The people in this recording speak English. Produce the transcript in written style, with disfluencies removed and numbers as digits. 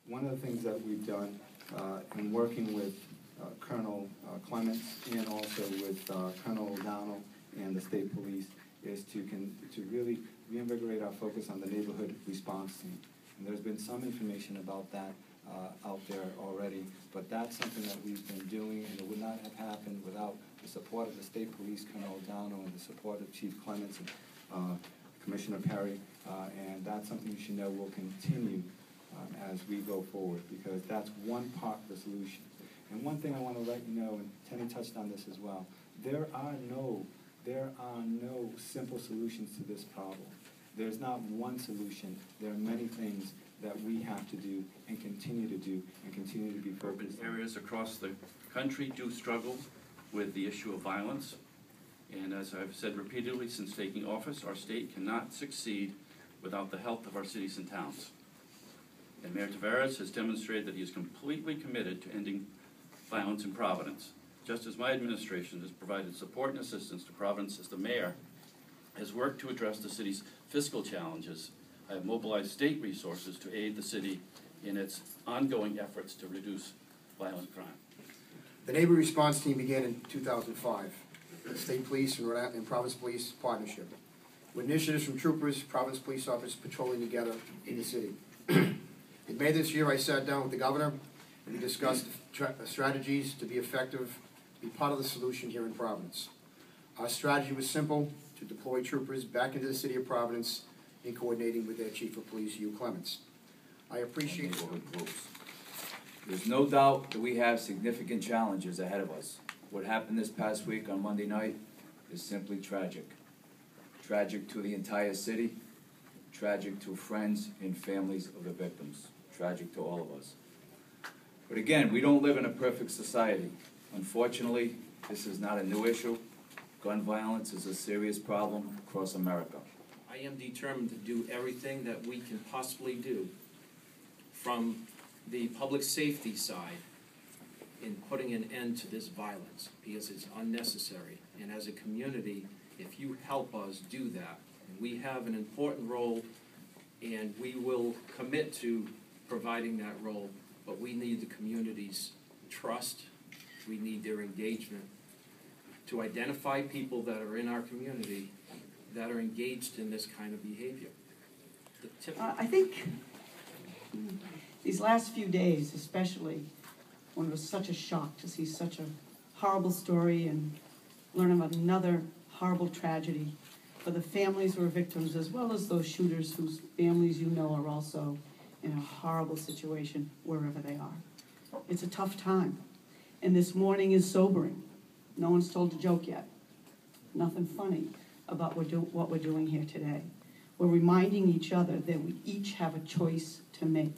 one of the things that we've done in working with Colonel Clements and also with Colonel O'Donnell and the state police is to really reinvigorate our focus on the neighborhood response team. And there's been some information about that out there already, but that's something that we've been doing, and it would not have happened without the support of the state police, Colonel O'Donnell, and the support of Chief Clements and Commissioner Pare, and that's something you should know will continue as we go forward, because that's one part of the solution. And one thing I want to let you know, and Tenny touched on this as well, there are no simple solutions to this problem. There's not one solution. There are many things that we have to do and continue to do and continue to be focused on. Areas across the country do struggle with the issue of violence. And as I've said repeatedly since taking office, our state cannot succeed without the help of our cities and towns. And Mayor Taveras has demonstrated that he is completely committed to ending violence in Providence. Just as my administration has provided support and assistance to Providence as the mayor has worked to address the city's fiscal challenges, I have mobilized state resources to aid the city in its ongoing efforts to reduce violent crime. The neighborhood response team began in 2005. The state police and Rhode and Providence Police partnership, with initiatives from troopers, Providence police officers patrolling together in the city. In May this year, I sat down with the governor and we discussed strategies to be effective, be part of the solution here in Providence. Our strategy was simple: to deploy troopers back into the city of Providence in coordinating with their chief of police, Hugh Clements. I appreciate neighborhood groups. There's no doubt that we have significant challenges ahead of us. What happened this past week on Monday night is simply tragic. Tragic to the entire city, tragic to friends and families of the victims, tragic to all of us. But again, we don't live in a perfect society. Unfortunately, this is not a new issue. Gun violence is a serious problem across America. I am determined to do everything that we can possibly do from the public safety side in putting an end to this violence, because it's unnecessary. And as a community, if you help us do that, we have an important role and we will commit to providing that role, but we need the community's trust, we need their engagement to identify people that are in our community that are engaged in this kind of behavior. I think these last few days, especially, when it was such a shock to see such a horrible story and learn about another horrible tragedy for the families who are victims, as well as those shooters whose families you know are also in a horrible situation wherever they are. It's a tough time. And this morning is sobering. No one's told a joke yet. Nothing funny about what we're doing here today. We're reminding each other that we each have a choice to make.